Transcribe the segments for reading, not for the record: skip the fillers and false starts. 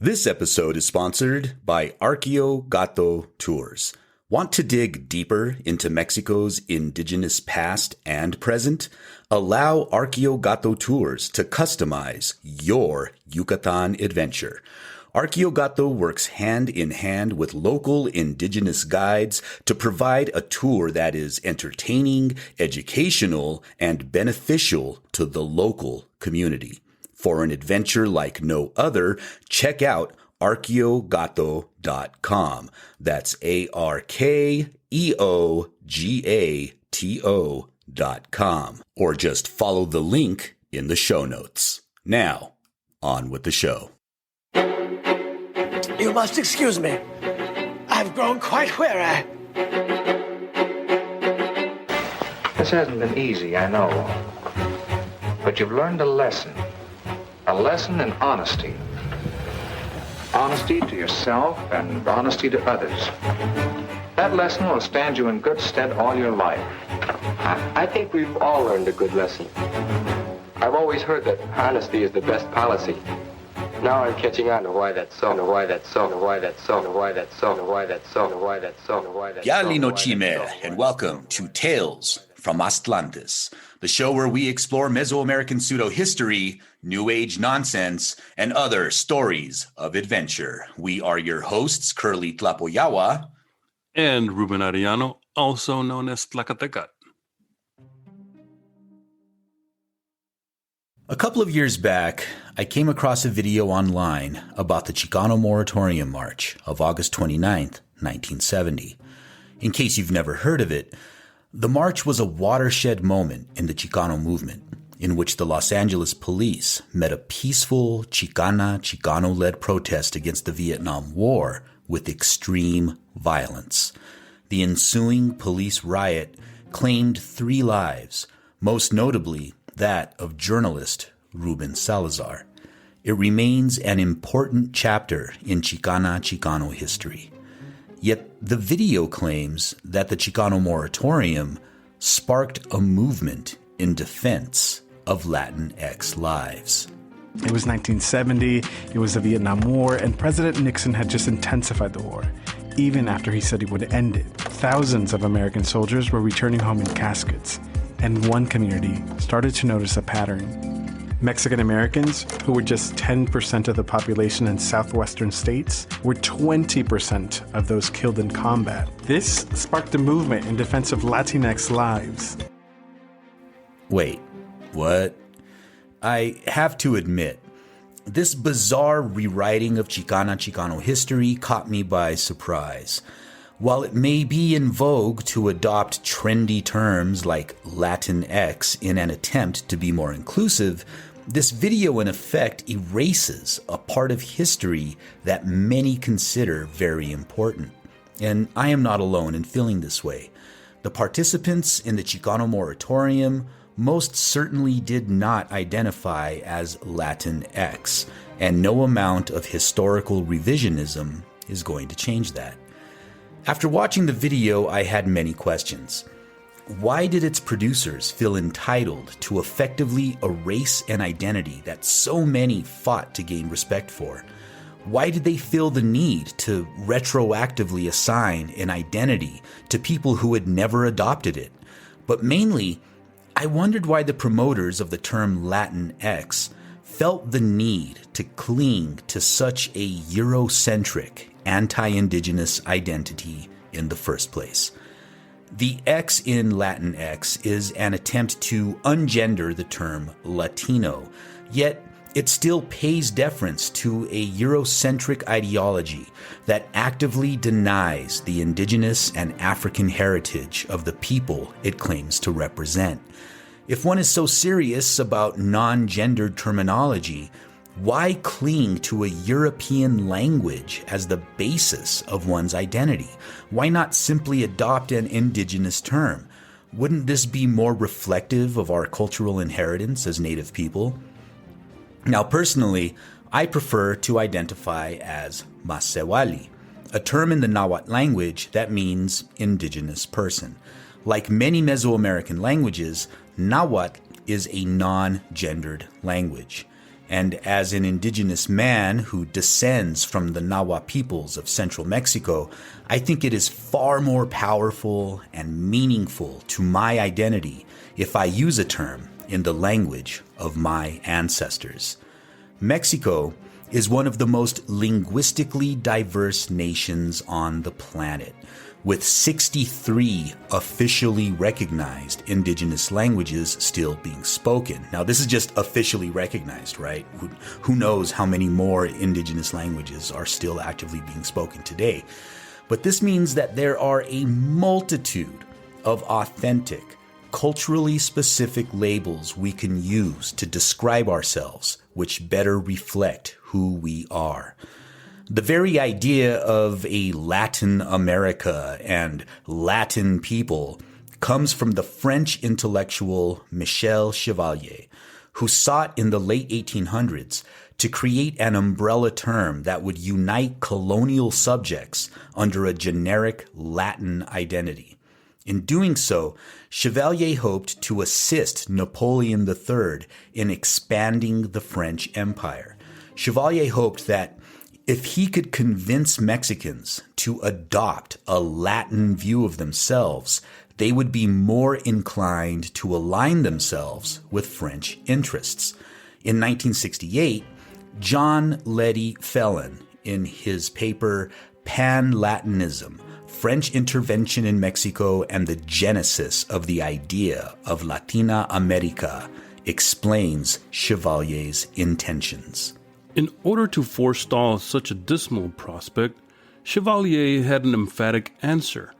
This episode is sponsored by Archaeologist Tours. Want to dig deeper into Mexico's indigenous past and present? Allow Archaeologist Tours to customize your Yucatan adventure. Archaeologist works hand in hand with local indigenous guides to provide a tour that is entertaining, educational, and beneficial to the local community. For an adventure like no other, check out archaeogato.com. That's ARKEOGATO.com. Or just follow the link in the show notes. Now, on with the show. You must excuse me. I've grown quite weary. This hasn't been easy, I know. But you've learned a lesson. A lesson in honesty. Honesty to yourself and honesty to others. That lesson will stand you in good stead all your life. I think we've all learned a good lesson. I've always heard that honesty is the best policy. Now I'm catching on to why that's so, and why that's so, and why that's so, and why that's so, and why that's so, and why that's so, and why that's so. Yali no Chime, and welcome to Tales from Atlantis, the show where we explore Mesoamerican pseudo-history, New Age nonsense, and other stories of adventure. We are your hosts, Kurly Tlapoyawa. And Ruben Arellano, also known as Tlakatekatl. A couple of years back, I came across a video online about the Chicano Moratorium March of August 29th, 1970. In case you've never heard of it, the march was a watershed moment in the Chicano movement, in which the Los Angeles police met a peaceful Chicano-led protest against the Vietnam War with extreme violence. The ensuing police riot claimed 3 lives, most notably that of journalist Ruben Salazar. It remains an important chapter in Chicano history. Yet the video claims that the Chicano Moratorium sparked a movement in defense of Latinx lives. It was 1970, it was the Vietnam War, and President Nixon had just intensified the war, even after he said he would end it. Thousands of American soldiers were returning home in caskets, and one community started to notice a pattern. Mexican Americans, who were just 10% of the population in southwestern states, were 20% of those killed in combat. This sparked a movement in defense of Latinx lives. Wait, what? I have to admit, this bizarre rewriting of Chicano history caught me by surprise. While it may be in vogue to adopt trendy terms like Latinx in an attempt to be more inclusive, this video in effect erases a part of history that many consider very important. And I am not alone in feeling this way. The participants in the Chicano Moratorium most certainly did not identify as Latinx, and no amount of historical revisionism is going to change that. After watching the video, I had many questions. Why did its producers feel entitled to effectively erase an identity that so many fought to gain respect for? Why did they feel the need to retroactively assign an identity to people who had never adopted it? But mainly, I wondered why the promoters of the term Latinx felt the need to cling to such a Eurocentric, anti-indigenous identity in the first place. The X in Latinx is an attempt to ungender the term Latino, yet it still pays deference to a Eurocentric ideology that actively denies the indigenous and African heritage of the people it claims to represent. If one is so serious about non-gendered terminology, why cling to a European language as the basis of one's identity? Why not simply adopt an indigenous term? Wouldn't this be more reflective of our cultural inheritance as Native people? Now, personally, I prefer to identify as Masewali, a term in the Nahuatl language that means indigenous person. Like many Mesoamerican languages, Nahuatl is a non-gendered language. And as an indigenous man who descends from the Nahuatl peoples of central Mexico, I think it is far more powerful and meaningful to my identity if I use a term in the language of my ancestors. Mexico is one of the most linguistically diverse nations on the planet, with 63 officially recognized indigenous languages still being spoken. Now, this is just officially recognized, right? Who knows how many more indigenous languages are still actively being spoken today? But this means that there are a multitude of authentic, culturally specific labels we can use to describe ourselves, which better reflect who we are. The very idea of a Latin America and Latin people comes from the French intellectual Michel Chevalier, who sought in the late 1800s to create an umbrella term that would unite colonial subjects under a generic Latin identity. In doing so, Chevalier hoped to assist Napoleon III in expanding the French Empire. Chevalier hoped that if he could convince Mexicans to adopt a Latin view of themselves, they would be more inclined to align themselves with French interests. In 1968, John Letty Phelan, in his paper Pan-Latinism, French Intervention in Mexico and the Genesis of the Idea of Latina America, explains Chevalier's intentions. In order to forestall such a dismal prospect, Chevalier had an emphatic answer.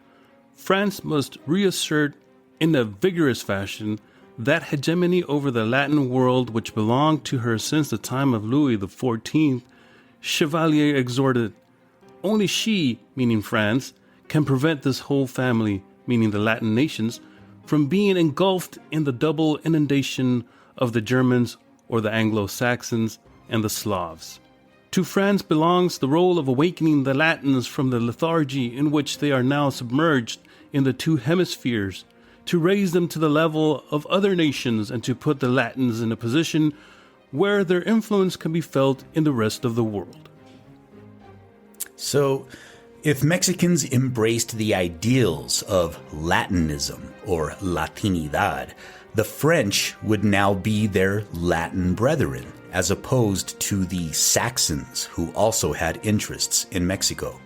France must reassert in a vigorous fashion that hegemony over the Latin world which belonged to her since the time of Louis XIV. Chevalier exhorted, only she, meaning France, can prevent this whole family, meaning the Latin nations, from being engulfed in the double inundation of the Germans or the Anglo-Saxons and the Slavs. To France belongs the role of awakening the Latins from the lethargy in which they are now submerged in the two hemispheres, to raise them to the level of other nations and to put the Latins in a position where their influence can be felt in the rest of the world. So, if Mexicans embraced the ideals of Latinism or Latinidad, the French would now be their Latin brethren, as opposed to the Saxons who also had interests in Mexico.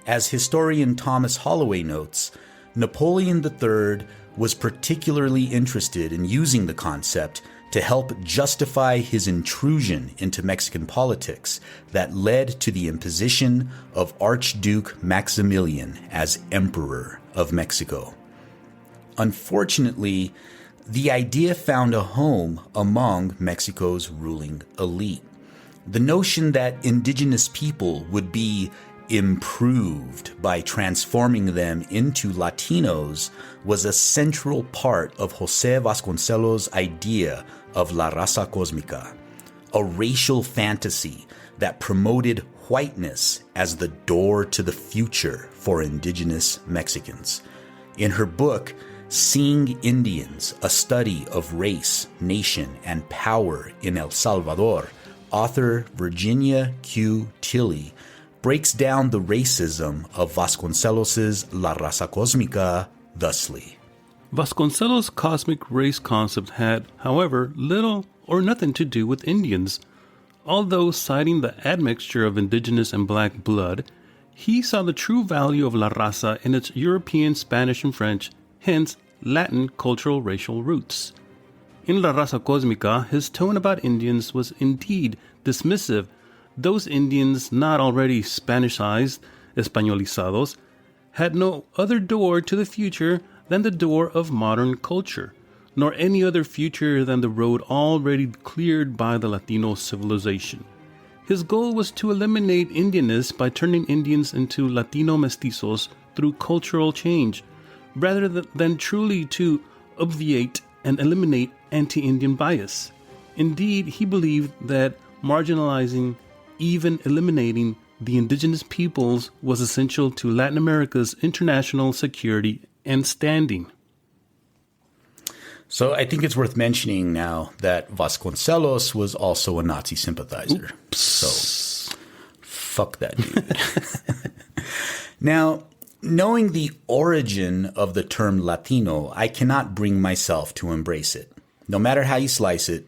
As historian Thomas Holloway notes, Napoleon III was particularly interested in using the concept to help justify his intrusion into Mexican politics that led to the imposition of Archduke Maximilian as Emperor of Mexico. Unfortunately, the idea found a home among Mexico's ruling elite. The notion that indigenous people would be improved by transforming them into Latinos was a central part of José Vasconcelos' idea of La Raza Cósmica, a racial fantasy that promoted whiteness as the door to the future for indigenous Mexicans. In her book, Seeing Indians, a study of race, nation, and power in El Salvador, author Virginia Q. Tilley breaks down the racism of Vasconcelos' La Raza Cósmica thusly. Vasconcelos' cosmic race concept had, however, little or nothing to do with Indians. Although citing the admixture of indigenous and black blood, he saw the true value of La Raza in its European, Spanish, and French, hence Latin cultural racial roots. In La Raza Cósmica, his tone about Indians was indeed dismissive. Those Indians not already Spanishized, Españolizados, had no other door to the future than the door of modern culture, nor any other future than the road already cleared by the Latino civilization. His goal was to eliminate Indianness by turning Indians into Latino mestizos through cultural change, rather than truly to obviate and eliminate anti-Indian bias. Indeed, he believed that marginalizing, even eliminating the indigenous peoples was essential to Latin America's international security and standing. So I think it's worth mentioning now that Vasconcelos was also a Nazi sympathizer. Oops. So fuck that dude. Now, knowing the origin of the term Latino, I cannot bring myself to embrace it. No matter how you slice it,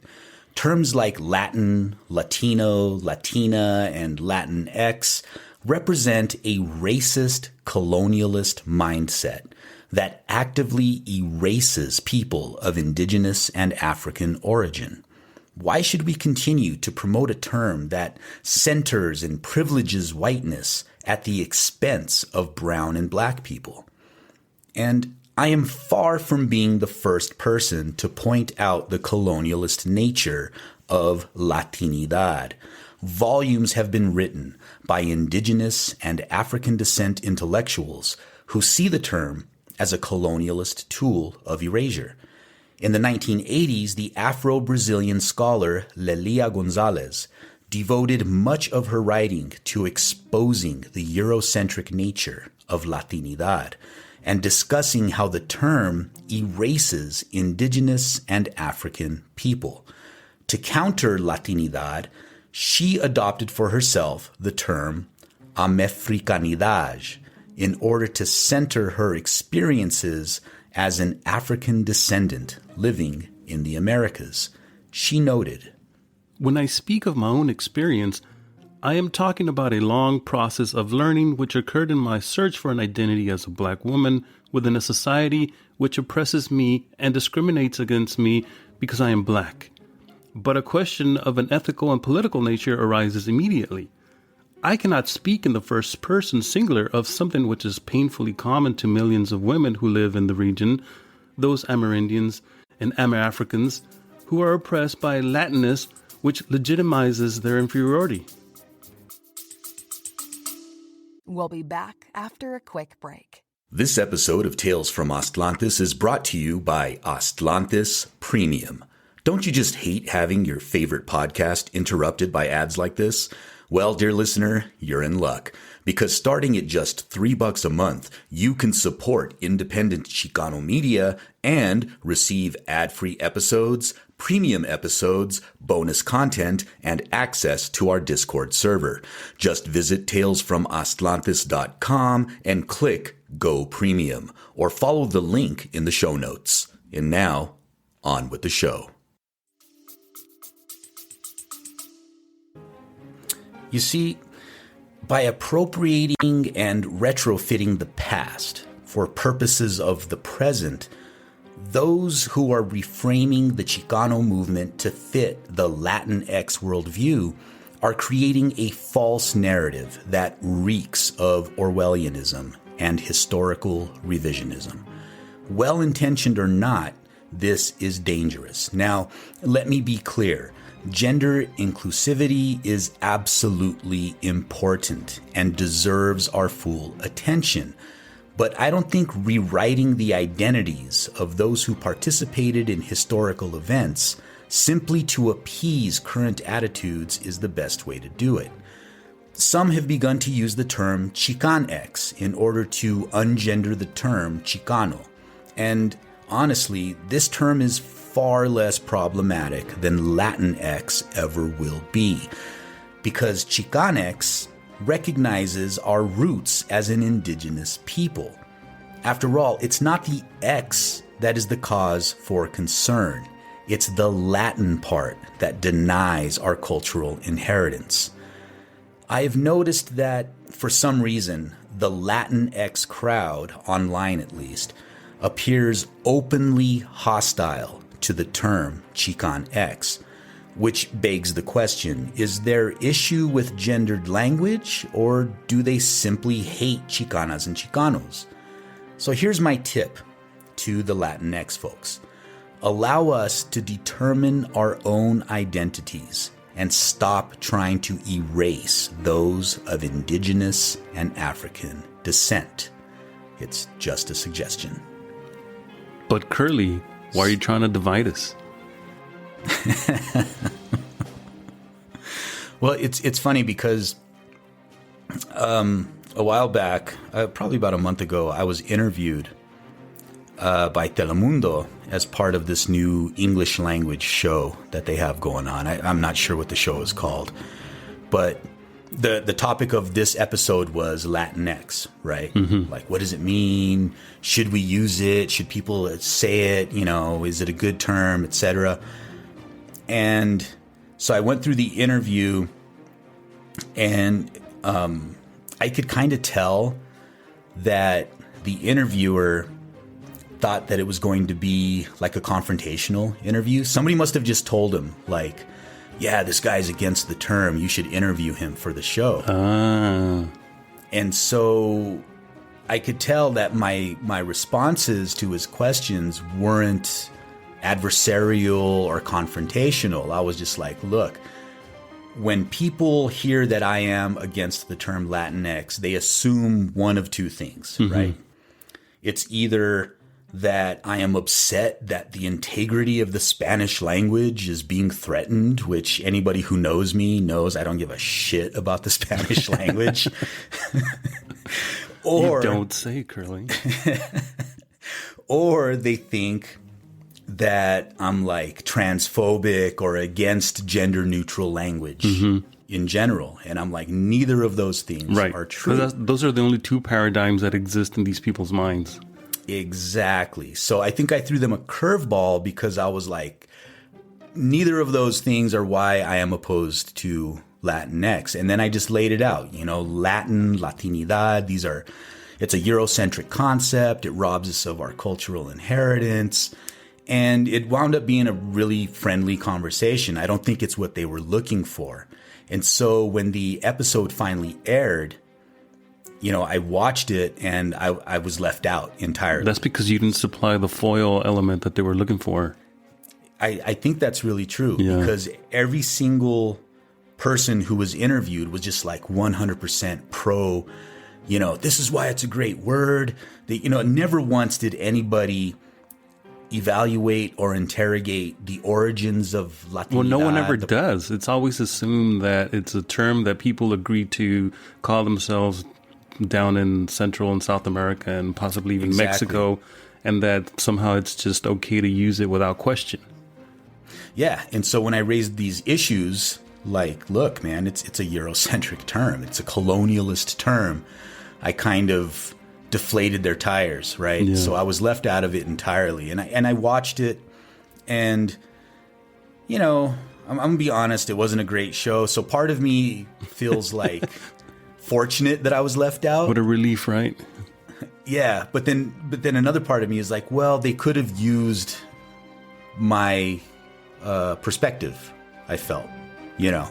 terms like Latin, Latino, Latina, and Latinx represent a racist, colonialist mindset that actively erases people of indigenous and African origin. Why should we continue to promote a term that centers and privileges whiteness at the expense of brown and black people? And I am far from being the first person to point out the colonialist nature of Latinidad. Volumes have been written by indigenous and African descent intellectuals who see the term as a colonialist tool of erasure. In the 1980s, the Afro-Brazilian scholar Lelia Gonzalez devoted much of her writing to exposing the Eurocentric nature of Latinidad and discussing how the term erases indigenous and African people. To counter Latinidad, she adopted for herself the term Amefricanidad in order to center her experiences as an African descendant living in the Americas. She noted, "When I speak of my own experience, I am talking about a long process of learning which occurred in my search for an identity as a black woman within a society which oppresses me and discriminates against me because I am black. But a question of an ethical and political nature arises immediately. I cannot speak in the first person singular of something which is painfully common to millions of women who live in the region, those Amerindians and Amerafricans who are oppressed by Latinness, which legitimizes their inferiority." We'll be back after a quick break. This episode of Tales from Aztlantis is brought to you by Aztlantis Premium. Don't you just hate having your favorite podcast interrupted by ads like this? Well, dear listener, you're in luck, because starting at just $3 a month, you can support independent Chicano media and receive ad-free episodes, premium episodes, bonus content, and access to our Discord server. Just visit talesfromaztlantis.com and click Go Premium, or follow the link in the show notes. And now, on with the show. You see, by appropriating and retrofitting the past for purposes of the present, those who are reframing the Chicano movement to fit the Latinx worldview are creating a false narrative that reeks of Orwellianism and historical revisionism. Well-intentioned or not, this is dangerous. Now, let me be clear. Gender inclusivity is absolutely important and deserves our full attention. But I don't think rewriting the identities of those who participated in historical events simply to appease current attitudes is the best way to do it. Some have begun to use the term Chicanx in order to ungender the term Chicano. And honestly, this term is far less problematic than Latinx ever will be, because Chicanx recognizes our roots as an indigenous people. After all, it's not the X that is the cause for concern. It's the Latin part that denies our cultural inheritance. I have noticed that, for some reason, the Latinx crowd, online at least, appears openly hostile to the term Chicanx, which begs the question, is their issue with gendered language, or do they simply hate Chicanas and Chicanos? So here's my tip to the Latinx folks. Allow us to determine our own identities and stop trying to erase those of indigenous and African descent. It's just a suggestion. But Kurly, why are you trying to divide us? Well, it's funny because a while back, probably about a month ago, I was interviewed by Telemundo as part of this new English language show that they have going on. I'm not sure what the show is called, but the topic of this episode was Latinx, right? Mm-hmm. Like, what does it mean? Should we use it? Should people say it? Is it a good term, etc.? And so I went through the interview, and I could kind of tell that the interviewer thought that it was going to be like a confrontational interview. Somebody must have just told him, like, yeah, this guy's against the term. You should interview him for the show. And so I could tell that my responses to his questions weren't adversarial or confrontational. I was just like, look, when people hear that I am against the term Latinx, they assume one of two things, right? It's either that I am upset that the integrity of the Spanish language is being threatened, which anybody who knows me knows I don't give a shit about the Spanish language. Or, you don't say, Kurly. Or they think that I'm like transphobic or against gender neutral language in general. And I'm like, neither of those things are true. Those are the only two paradigms that exist in these people's minds. Exactly. So I think I threw them a curveball because I was like, neither of those things are why I am opposed to Latinx. And then I just laid it out, Latin, Latinidad, it's a Eurocentric concept. It robs us of our cultural inheritance. And it wound up being a really friendly conversation. I don't think it's what they were looking for. And so when the episode finally aired, I watched it and I was left out entirely. That's because you didn't supply the foil element that they were looking for. I think that's really true because every single person who was interviewed was just like 100% pro, this is why it's a great word. Never once did anybody evaluate or interrogate the origins of Latinidad. Well, no one ever does. It's always assumed that it's a term that people agree to call themselves down in Central and South America and possibly even Mexico, and that somehow it's just okay to use it without question. Yeah, and so when I raised these issues, like, look, man, it's a Eurocentric term. It's a colonialist term. I kind of deflated their tires, right? Yeah. So I was left out of it entirely. And I watched it, and, I'm going to be honest, it wasn't a great show. So part of me feels like fortunate that I was left out. What a relief, right? Yeah, but then another part of me is like, well, they could have used my perspective, I felt, Yeah.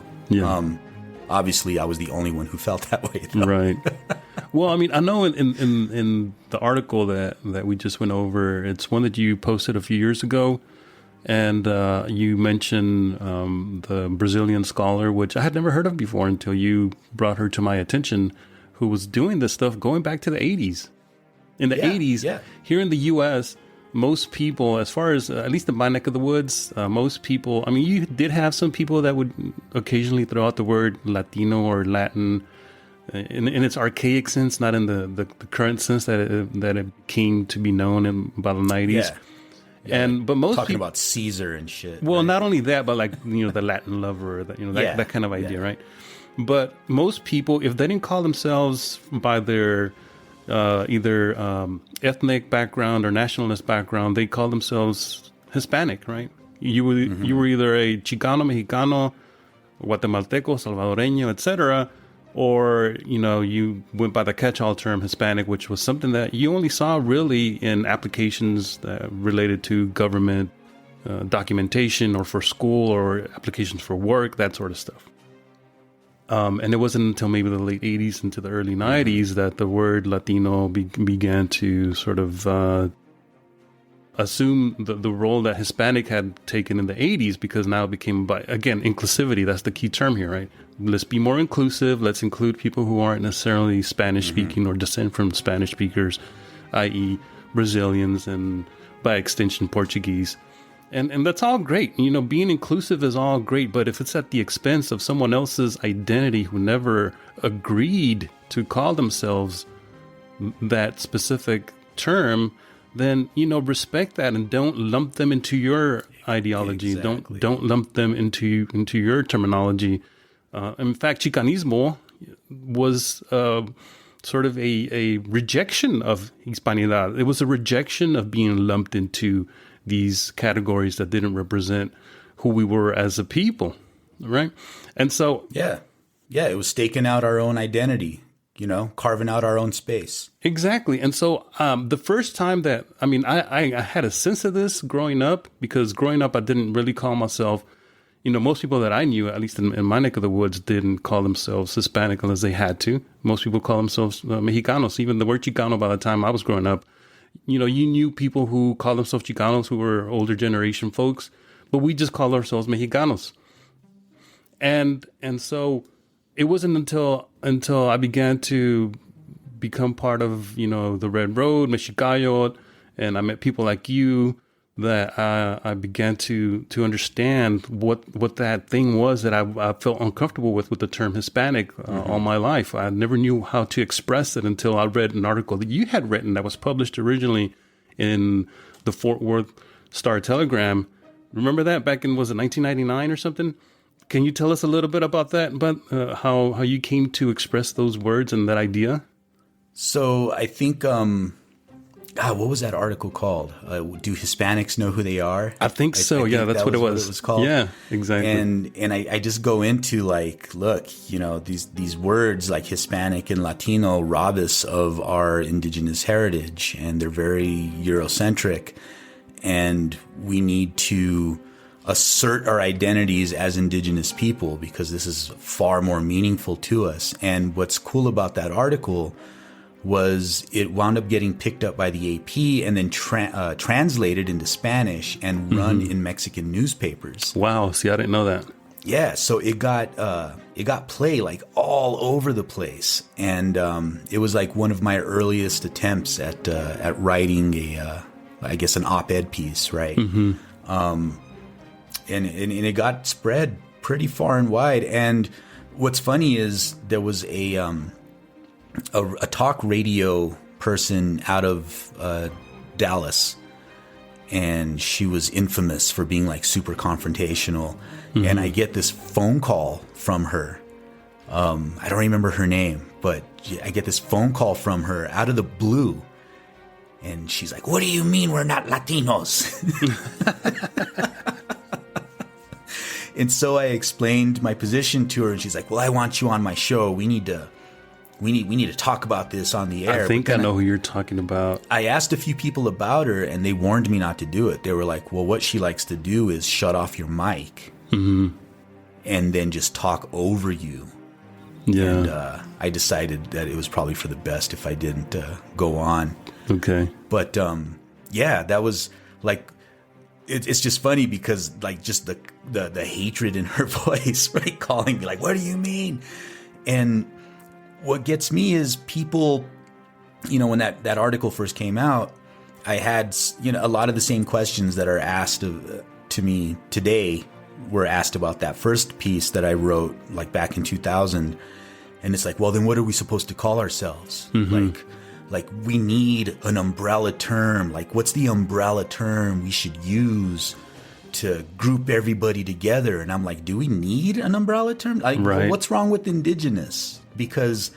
Obviously, I was the only one who felt that way, though. Right. Well, I mean, I know in the article that we just went over, it's one that you posted a few years ago, and you mentioned the Brazilian scholar, which I had never heard of before until you brought her to my attention, who was doing this stuff going back to the 80s. In the 80s, here in the U.S., most people, as far as, at least in my neck of the woods, most people, I mean, you did have some people that would occasionally throw out the word Latino or Latin in its archaic sense, not in the current sense that it came to be known in about the 90s. Yeah, but most talking people, about Caesar and shit. Well, right? Not only that, but like, the Latin lover, that kind of idea, right? But most people, if they didn't call themselves by their either ethnic background or nationalist background, they call themselves Hispanic, right? You were either a Chicano, Mexicano, Guatemalteco, Salvadoreño, etc., or you went by the catch-all term Hispanic, which was something that you only saw really in applications that related to government documentation, or for school, or applications for work, that sort of stuff. And it wasn't until maybe the late 80s into the early 90s that the word Latino began to sort of assume the role that Hispanic had taken in the 80s, because now it became, again, inclusivity. That's the key term here, right? Let's be more inclusive. Let's include people who aren't necessarily Spanish-speaking or descend from Spanish speakers, i.e. Brazilians and, by extension, Portuguese. And that's all great. Being inclusive is all great, but if it's at the expense of someone else's identity who never agreed to call themselves that specific term, then, respect that and don't lump them into your ideology. Exactly. Don't lump them into your terminology. In fact, Chicanismo was sort of a rejection of Hispanidad. It was a rejection of being lumped into these categories that didn't represent who we were as a people, right? And so... Yeah, it was staking out our own identity, carving out our own space. Exactly. And so the first time that, I had a sense of this growing up, because growing up, I didn't really call myself, most people that I knew, at least in my neck of the woods, didn't call themselves Hispanic unless they had to. Most people call themselves Mexicanos. Even the word Chicano, by the time I was growing up, you knew people who called themselves Chicanos who were older generation folks, but we just called ourselves Mexicanos. And so it wasn't until I began to become part of, the Red Road, Mexicayot, and I met people like you, that I began to understand what that thing was that I felt uncomfortable with the term Hispanic all my life. I never knew how to express it until I read an article that you had written that was published originally in the Fort Worth Star-Telegram. Remember that back in, was it 1999 or something? Can you tell us a little bit about that, about how you came to express those words and that idea? So I think, what was that article called? Do Hispanics know who they are? I think so. I think that's what it was. What it was called. Yeah, exactly. And I just go into look, these words like Hispanic and Latino rob us of our indigenous heritage, and they're very Eurocentric, and we need to assert our identities as indigenous people because this is far more meaningful to us. And what's cool about that article was it wound up getting picked up by the AP and then translated into Spanish and run in Mexican newspapers. Wow. See, I didn't know that. Yeah. So it got play all over the place. And it was one of my earliest attempts at writing an op-ed piece, right? And it got spread pretty far and wide. And what's funny is there was a talk radio person out of Dallas, and she was infamous for being super confrontational. And I get this phone call from her. I don't remember her name, but I get this phone call from her out of the blue. And she's like, "What do you mean we're not Latinos?" And so I explained my position to her, and she's like, "Well, I want you on my show. We need to talk about this on the air." I think I know who you're talking about. I asked a few people about her, and they warned me not to do it. They were like, "Well, what she likes to do is shut off your mic and then just talk over you." Yeah. And I decided that it was probably for the best if I didn't go on. Okay. But that was it's just funny because just the hatred in her voice, right? Calling me "What do you mean?" And what gets me is people, when that article first came out, I had, a lot of the same questions that are asked to me today were asked about that first piece that I wrote back in 2000. And it's well, then what are we supposed to call ourselves? We need an umbrella term. What's the umbrella term we should use to group everybody together? And I'm do we need an umbrella term? Right. What's wrong with indigenous? Because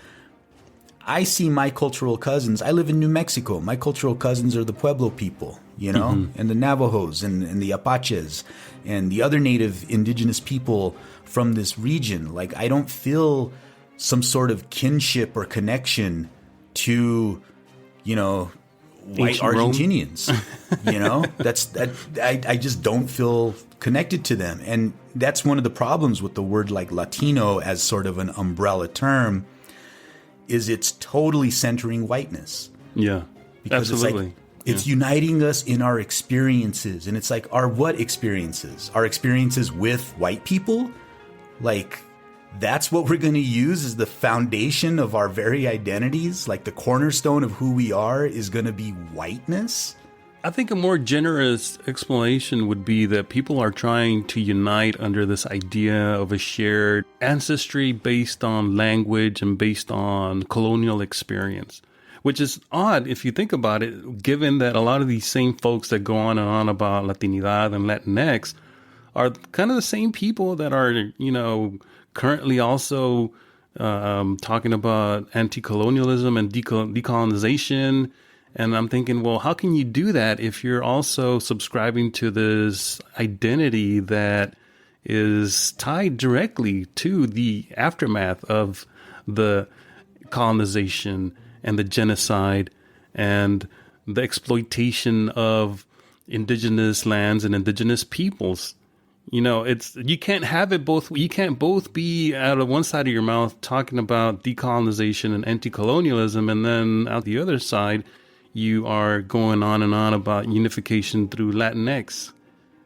I see my cultural cousins. I live in New Mexico. My cultural cousins are the Pueblo people, and the Navajos and the Apaches and the other native indigenous people from this region. I don't feel some sort of kinship or connection to, white Argentinians. I just don't feel connected to them. And that's one of the problems with the word Latino as sort of an umbrella term, is it's totally centering whiteness. Yeah, because absolutely. It's uniting us in our experiences. And it's our what experiences? Our experiences with white people? That's what we're going to use as the foundation of our very identities? The cornerstone of who we are is going to be whiteness? I think a more generous explanation would be that people are trying to unite under this idea of a shared ancestry based on language and based on colonial experience. which is odd if you think about it, given that a lot of these same folks that go on and on about Latinidad and Latinx are kind of the same people that are, currently also talking about anti-colonialism and decolonization. And I'm thinking, well, how can you do that if you're also subscribing to this identity that is tied directly to the aftermath of the colonization and the genocide and the exploitation of indigenous lands and indigenous peoples? You can't have it both. You can't both be out of one side of your mouth talking about decolonization and anti-colonialism, and then out the other side, you are going on and on about unification through Latinx.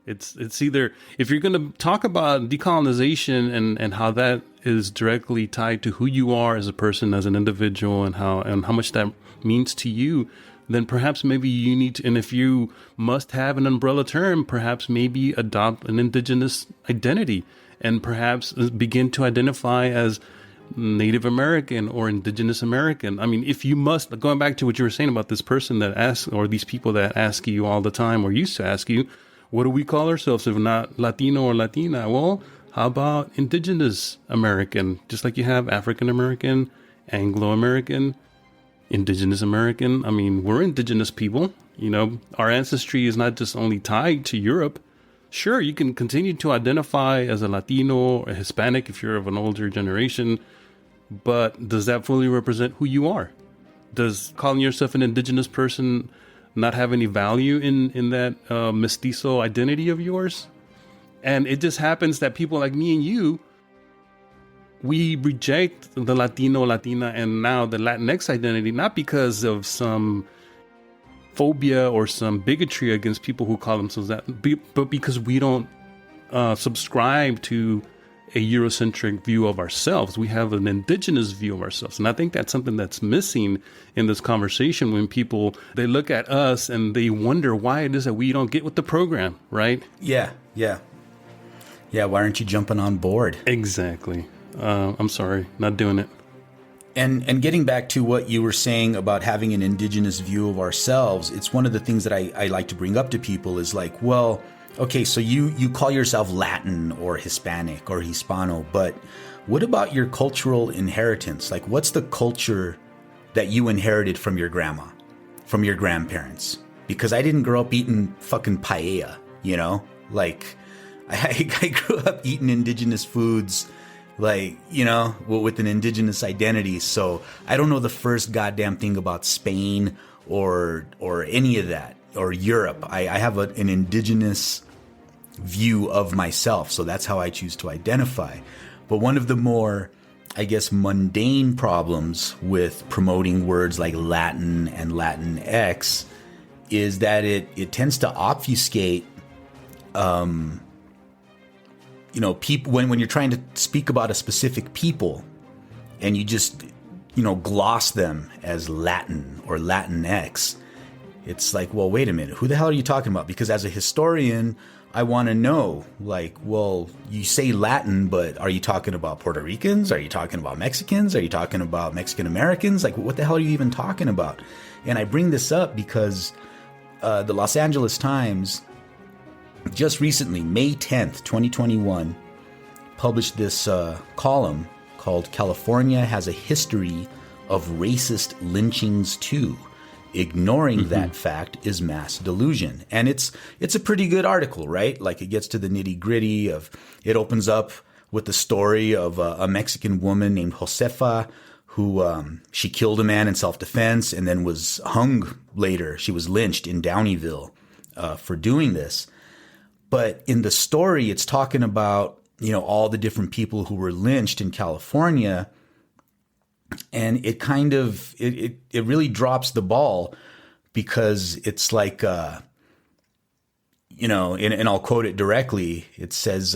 It's either, if you're going to talk about decolonization and how that is directly tied to who you are as a person, as an individual, and how much that means to you, then perhaps maybe you need to, and if you must have an umbrella term, perhaps maybe adopt an indigenous identity and perhaps begin to identify as Native American or Indigenous American. I mean, if you must, going back to what you were saying about this person that asks, or these people that ask you all the time or used to ask you, what do we call ourselves if not Latino or Latina? Well, how about Indigenous American? Just like you have African American, Anglo American, Indigenous American. I mean, we're indigenous people. Our ancestry is not just only tied to Europe. Sure, you can continue to identify as a Latino or a Hispanic if you're of an older generation, but does that fully represent who you are? Does calling yourself an indigenous person not have any value in that mestizo identity of yours? And it just happens that people like me and you, we reject the Latino, Latina, and now the Latinx identity, not because of some phobia or some bigotry against people who call themselves that, but because we don't subscribe to a Eurocentric view of ourselves. We have an indigenous view of ourselves. And I think that's something that's missing in this conversation when people, they look at us and they wonder why it is that we don't get with the program, right? Yeah. Why aren't you jumping on board? Exactly. I'm sorry, not doing it. And getting back to what you were saying about having an indigenous view of ourselves, it's one of the things that I like to bring up to people is like, well, okay, so you call yourself Latin or Hispanic or Hispano, but what about your cultural inheritance? Like, what's the culture that you inherited from your grandma, from your grandparents? Because I didn't grow up eating fucking paella, Like, I grew up eating indigenous foods, like, with an indigenous identity. So I don't know the first goddamn thing about Spain or any of that, or Europe. I have an indigenous view of myself. So that's how I choose to identify. But one of the more, I guess, mundane problems with promoting words like Latin and Latinx is that it tends to obfuscate, people when you're trying to speak about a specific people and you just, gloss them as Latin or Latinx. It's like, well, wait a minute, who the hell are you talking about? Because as a historian, I want to know, like, well, you say Latin, but are you talking about Puerto Ricans? Are you talking about Mexicans? Are you talking about Mexican Americans? Like, what the hell are you even talking about? And I bring this up because the Los Angeles Times just recently, May 10th, 2021, published this column called "California Has a History of Racist Lynchings Too. Ignoring that fact is mass delusion." And it's a pretty good article, right? Like, it gets to the nitty gritty it opens up with the story of a Mexican woman named Josefa who she killed a man in self-defense and then was hung later. She was lynched in Downeyville for doing this. But in the story, it's talking about, all the different people who were lynched in California. And it kind of, it really drops the ball because it's like, and I'll quote it directly. It says,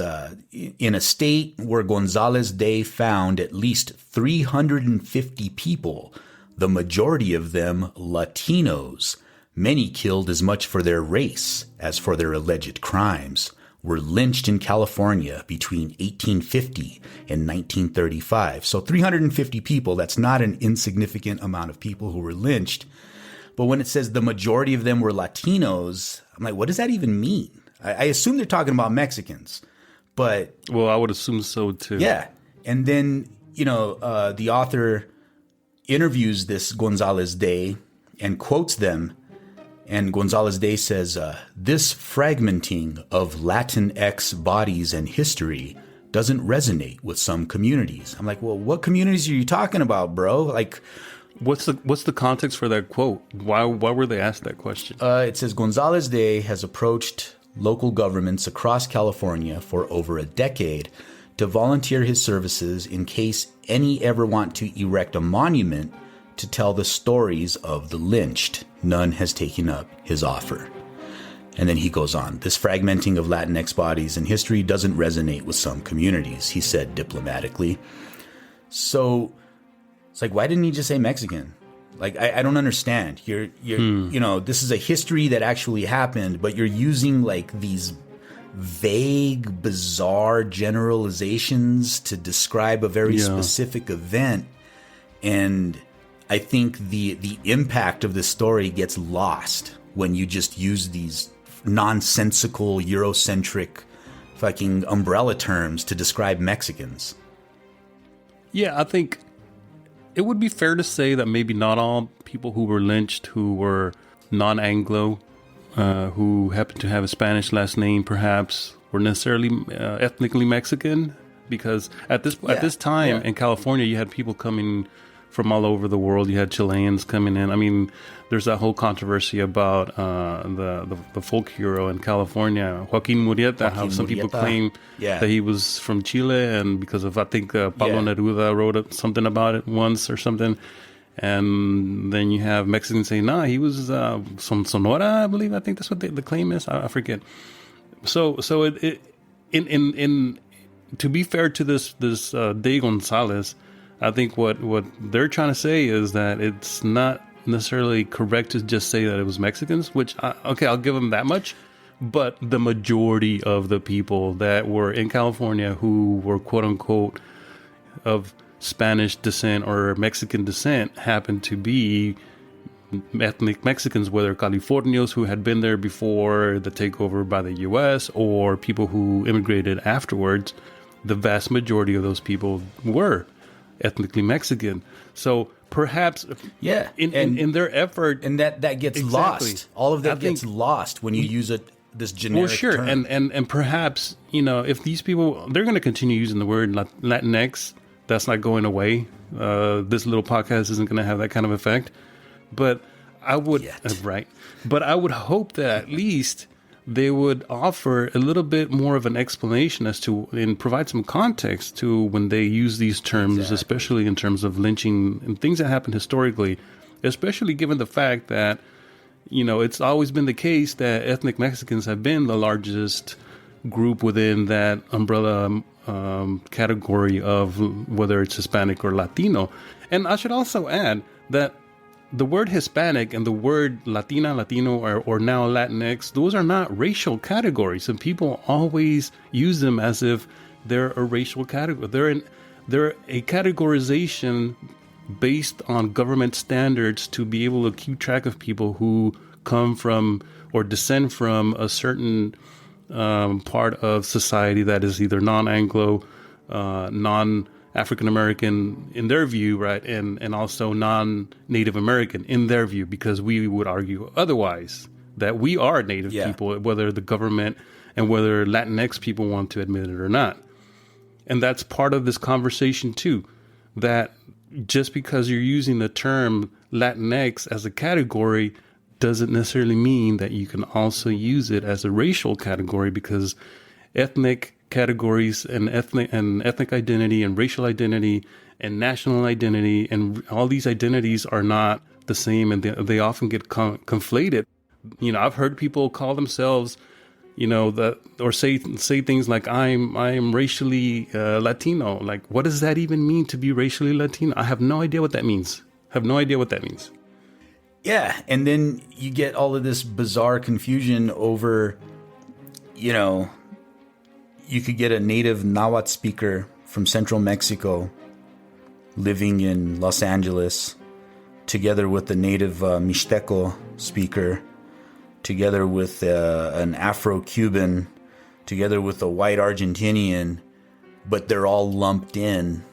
in a state where Gonzales Day found at least 350 people, the majority of them Latinos, many killed as much for their race as for their alleged crimes. were lynched in California between 1850 and 1935. So 350 people, that's not an insignificant amount of people who were lynched. But when it says the majority of them were Latinos, I'm like, what does that even mean? I assume they're talking about Mexicans, but... Well, I would assume so too. Yeah. And then, the author interviews this Gonzalez Day and quotes them. And Gonzalez Day says, this fragmenting of Latinx bodies and history doesn't resonate with some communities. I'm like, well, what communities are you talking about, bro? Like, what's the context for that quote? Why were they asked that question? It says Gonzalez Day has approached local governments across California for over a decade to volunteer his services in case any ever want to erect a monument to tell the stories of the lynched. None has taken up his offer. And then he goes on, this fragmenting of Latinx bodies and history doesn't resonate with some communities, he said diplomatically. So it's like, why didn't he just say Mexican? Like, I don't understand. This is a history that actually happened, but you're using like these vague, bizarre generalizations to describe a very specific event. And I think the impact of this story gets lost when you just use these nonsensical, Eurocentric fucking umbrella terms to describe Mexicans. Yeah, I think it would be fair to say that maybe not all people who were lynched who were non-Anglo, who happened to have a Spanish last name perhaps, were necessarily ethnically Mexican. Because at this time in California, you had people coming from all over the world. You had Chileans coming in. I mean, there's that whole controversy about the folk hero in California, Joaquin Murrieta, how some people claim that he was from Chile, and because of, I think, Pablo Neruda wrote something about it once or something. And then you have Mexicans saying, nah, he was from Sonora, I believe. I think that's what the claim is. I forget. So in to be fair to this Day Gonzalez, I think what they're trying to say is that it's not necessarily correct to just say that it was Mexicans, which, I'll give them that much. But the majority of the people that were in California who were, quote unquote, of Spanish descent or Mexican descent happened to be ethnic Mexicans, whether Californios who had been there before the takeover by the U.S. or people who immigrated afterwards. The vast majority of those people were ethnically Mexican. So perhaps in their effort, and that gets lost. All of that gets lost when you use this generic term. And perhaps, if these people, they're going to continue using the word Latinx, that's not going away. This little podcast isn't going to have that kind of effect. But I would but I would hope that at least they would offer a little bit more of an explanation as to, and provide some context to when they use these terms, especially in terms of lynching and things that happened historically, especially given the fact that, it's always been the case that ethnic Mexicans have been the largest group within that umbrella category of whether it's Hispanic or Latino. And I should also add that the word Hispanic and the word Latina, Latino, or now Latinx, those are not racial categories. And people always use them as if they're a racial category. They're a categorization based on government standards to be able to keep track of people who come from or descend from a certain part of society that is either non-Anglo, non-African American in their view, right, and also non-Native American in their view, because we would argue otherwise, that we are Native people, whether the government and whether Latinx people want to admit it or not. And that's part of this conversation too, that just because you're using the term Latinx as a category doesn't necessarily mean that you can also use it as a racial category, because ethnic categories and ethnic identity and racial identity and national identity and all these identities are not the same, and they often get conflated. I've heard people call themselves, or say things like I am racially Latino. Like, what does that even mean to be racially Latino? I have no idea what that means. Yeah, and then you get all of this bizarre confusion over, you could get a native Nahuatl speaker from central Mexico living in Los Angeles, together with a native Mixteco speaker, together with an Afro-Cuban, together with a white Argentinian, but they're all lumped in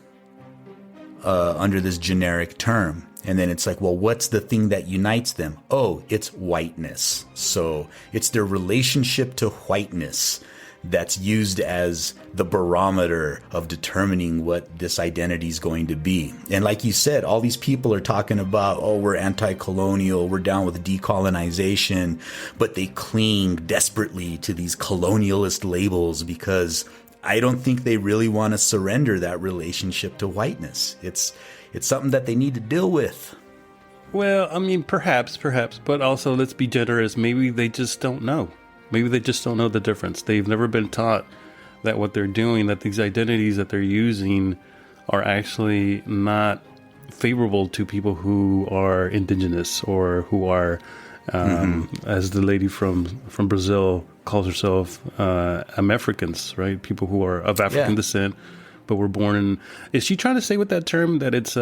under this generic term. And then it's like, well, what's the thing that unites them? Oh, it's whiteness. So it's their relationship to whiteness that's used as the barometer of determining what this identity is going to be. And like you said, all these people are talking about, oh, we're anti-colonial, we're down with decolonization, but they cling desperately to these colonialist labels because I don't think they really want to surrender that relationship to whiteness. It's something that they need to deal with. Well, I mean, perhaps, but also let's be generous. Maybe they just don't know. Maybe they just don't know the difference. They've never been taught that what they're doing, that these identities that they're using are actually not favorable to people who are indigenous or who are, as the lady from Brazil calls herself, Americans, right? People who are of African descent, but were born in... Is she trying to say with that term that it's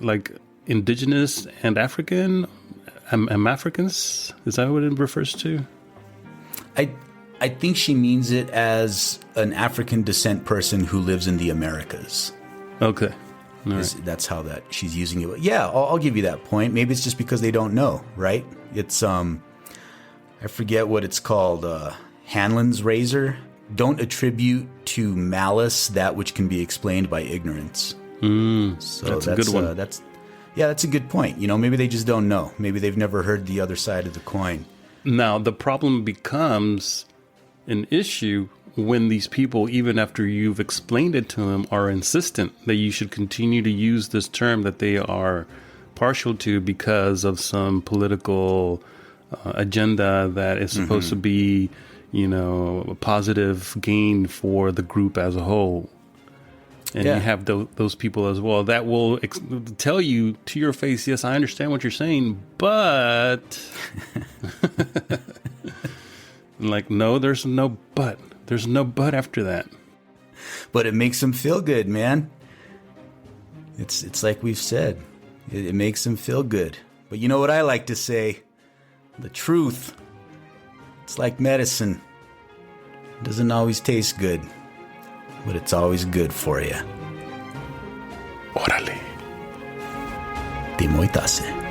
like indigenous and African? Africans? Is that what it refers to? I think she means it as an African descent person who lives in the Americas. Okay. All right. That's how that she's using it. Yeah, I'll give you that point. Maybe it's just because they don't know, right? It's I forget what it's called, Hanlon's razor. Don't attribute to malice that which can be explained by ignorance. So that's a good one. That's a good point. You know, maybe they just don't know. Maybe they've never heard the other side of the coin. Now, the problem becomes an issue when these people, even after you've explained it to them, are insistent that you should continue to use this term that they are partial to because of some political agenda that is supposed to be, you know, a positive gain for the group as a whole. And you have those people as well that will tell you to your face, yes, I understand what you're saying, but like, no, there's no but. There's no but after that. But it makes them feel good, man. It's like we've said. It makes them feel good. But you know what I like to say? The truth. It's like medicine. It doesn't always taste good, but it's always good for you. Órale. Timoitase.